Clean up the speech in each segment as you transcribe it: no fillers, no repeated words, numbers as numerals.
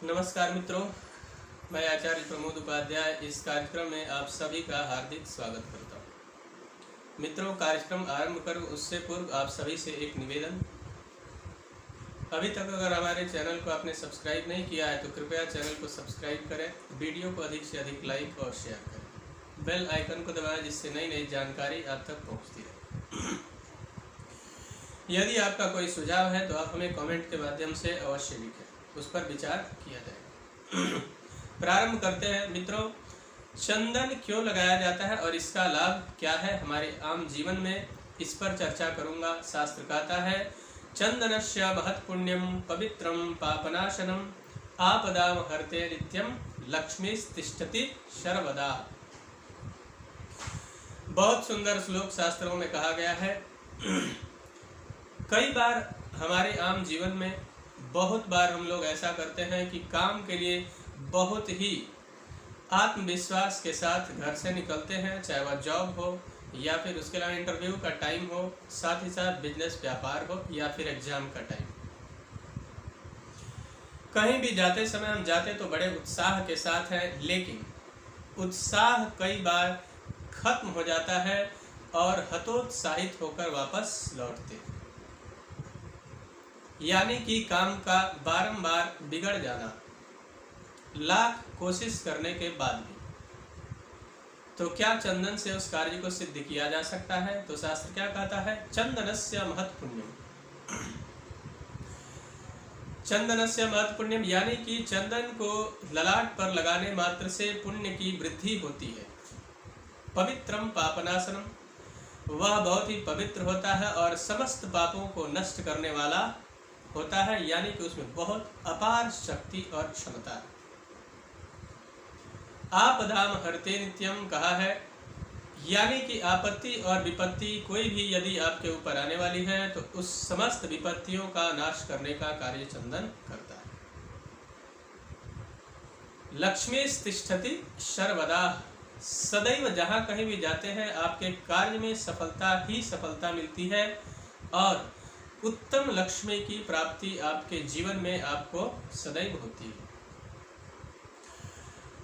नमस्कार मित्रों, मैं आचार्य प्रमोद उपाध्याय इस कार्यक्रम में आप सभी का हार्दिक स्वागत करता हूँ। मित्रों, कार्यक्रम आरंभ करूँ उससे पूर्व आप सभी से एक निवेदन। अभी तक अगर हमारे चैनल को आपने सब्सक्राइब नहीं किया है तो कृपया चैनल को सब्सक्राइब करें, वीडियो को अधिक से अधिक लाइक और शेयर करें, बेल आइकन को दबाएं जिससे नई नई जानकारी आप तक पहुँचती रहे। यदि आपका कोई सुझाव है तो आप हमें कमेंट के माध्यम से अवश्य लिखें, उस पर विचार किया जाएगा। प्रारंभ करते हैं मित्रों। चंदन क्यों लगाया जाता है और इसका लाभ क्या है हमारे आम जीवन में, इस पर चर्चा करूंगा। शास्त्र कहता है, चंदनस्य महत्पुण्यम पवित्रम पापनाशनम आपदाम हरते नित्यम लक्ष्मीस्तिष्ठति सर्वदा। बहुत सुंदर श्लोक शास्त्रों में कहा गया है। कई बार हमारे आम जीवन में बहुत बार हम लोग ऐसा करते हैं कि काम के लिए बहुत ही आत्मविश्वास के साथ घर से निकलते हैं, चाहे वह जॉब हो या फिर उसके अलावा इंटरव्यू का टाइम हो, साथ ही साथ बिजनेस व्यापार हो या फिर एग्जाम का टाइम। कहीं भी जाते समय हम जाते तो बड़े उत्साह के साथ हैं, लेकिन उत्साह कई बार खत्म हो जाता है और हतोत्साहित होकर वापस लौटते हैं, यानी कि काम का बारंबार बिगड़ जाना, लाख कोशिश करने के बाद भी। तो क्या चंदन से उस कार्य को सिद्ध किया जा सकता है? तो शास्त्र क्या कहता है, चंदनस्य महत्पुण्यम। चंदनस्य महत्पुण्यम यानी कि चंदन को ललाट पर लगाने मात्र से पुण्य की वृद्धि होती है। पवित्रम पापनाशनम, वह बहुत ही पवित्र होता है और समस्त पापों को नष्ट करने वाला होता है, यानी कि उसमें बहुत अपार शक्ति और क्षमता है। आपदाम हरते नित्यम कहा है, यानी कि आपत्ति और विपत्ति कोई भी यदि आपके ऊपर आने वाली है तो उस समस्त विपत्तियों का नाश करने का कार्य चंदन करता है। लक्ष्मीस्तिष्ठति सर्वदा, सदैव जहाँ कहीं भी जाते हैं आपके कार्य में सफलता ही सफलता मिलती है और उत्तम लक्ष्मी की प्राप्ति आपके जीवन में आपको सदैव होती है।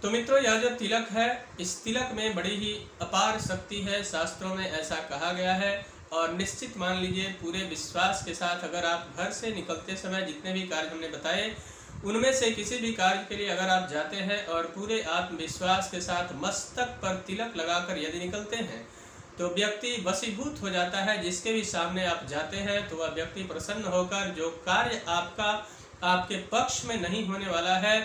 तो मित्रों, यह जो तिलक है, इस तिलक में बड़ी ही अपार शक्ति है, शास्त्रों में ऐसा कहा गया है। और निश्चित मान लीजिए, पूरे विश्वास के साथ अगर आप घर से निकलते समय जितने भी कार्य हमने बताए उनमें से किसी भी कार्य के लिए अगर आप जाते हैं और पूरे आत्मविश्वास के साथ मस्तक पर तिलक लगाकर यदि निकलते हैं तो व्यक्ति वशीभूत हो जाता है। जिसके भी सामने आप जाते हैं तो वह व्यक्ति प्रसन्न होकर जो कार्य आपके पक्ष में नहीं होने वाला है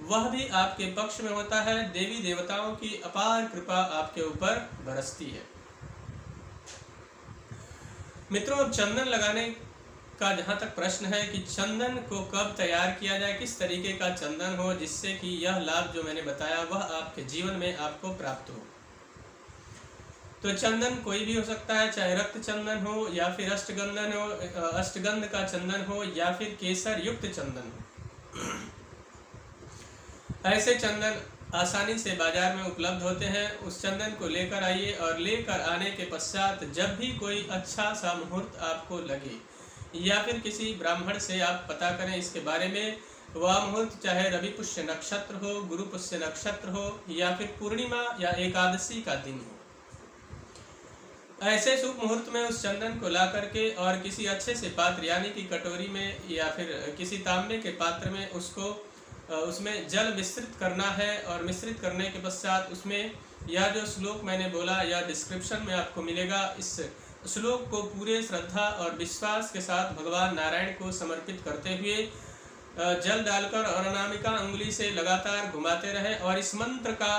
वह भी आपके पक्ष में होता है। देवी देवताओं की अपार कृपा आपके ऊपर बरसती है। मित्रों, अब चंदन लगाने का जहाँ तक प्रश्न है कि चंदन को कब तैयार किया जाए, किस तरीके का चंदन हो जिससे कि यह लाभ जो मैंने बताया वह आपके जीवन में आपको प्राप्त हो। तो चंदन कोई भी हो सकता है, चाहे रक्त चंदन हो या फिर अष्टगंधन हो, अष्टगंध का चंदन हो या फिर केसर युक्त चंदन हो। ऐसे चंदन आसानी से बाजार में उपलब्ध होते हैं। उस चंदन को लेकर आइए और लेकर आने के पश्चात जब भी कोई अच्छा सा मुहूर्त आपको लगे या फिर किसी ब्राह्मण से आप पता करें इसके बारे में, वह मुहूर्त चाहे रवि पुष्य नक्षत्र हो, गुरु पुष्य नक्षत्र हो या फिर पूर्णिमा या एकादशी का दिन हो, ऐसे शुभ मुहूर्त में उस चंदन को ला करके और किसी अच्छे से पात्र यानी कि कटोरी में या फिर किसी तांबे के पात्र में उसमें जल मिश्रित करना है। और मिश्रित करने के पश्चात उसमें यह जो श्लोक मैंने बोला या डिस्क्रिप्शन में आपको मिलेगा, इस श्लोक को पूरे श्रद्धा और विश्वास के साथ भगवान नारायण को समर्पित करते हुए जल डालकर और अनामिका अंगुली से लगातार घुमाते रहें और इस मंत्र का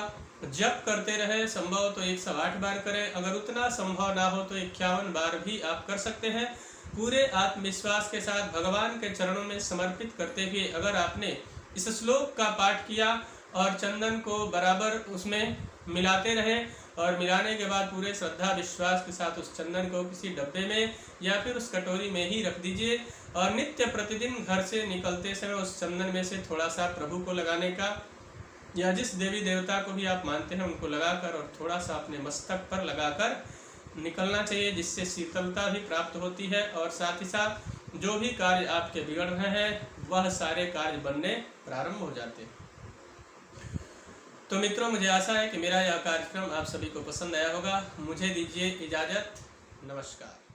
जप करते रहे। संभव तो 108 बार करें, अगर उतना संभव ना हो तो 51 बार भी आप कर सकते हैं। पूरे आत्मविश्वास के साथ भगवान के चरणों में समर्पित करते हुए अगर आपने इस श्लोक का पाठ किया और चंदन को बराबर उसमें मिलाते रहे और मिलाने के बाद पूरे श्रद्धा विश्वास के साथ उस चंदन को किसी डब्बे में या फिर उस कटोरी में ही रख दीजिए और नित्य प्रतिदिन घर से निकलते समय उस चंदन में से थोड़ा सा प्रभु को लगाने का या जिस देवी देवता को भी आप मानते हैं उनको लगाकर और थोड़ा सा अपने मस्तक पर लगाकर निकलना चाहिए, जिससे शीतलता भी प्राप्त होती है और साथ ही साथ जो भी कार्य आपके बिगड़ रहे हैं वह सारे कार्य बनने प्रारंभ हो जाते हैं। तो मित्रों, मुझे आशा है कि मेरा यह कार्यक्रम आप सभी को पसंद आया होगा। मुझे दीजिए इजाज़त। नमस्कार।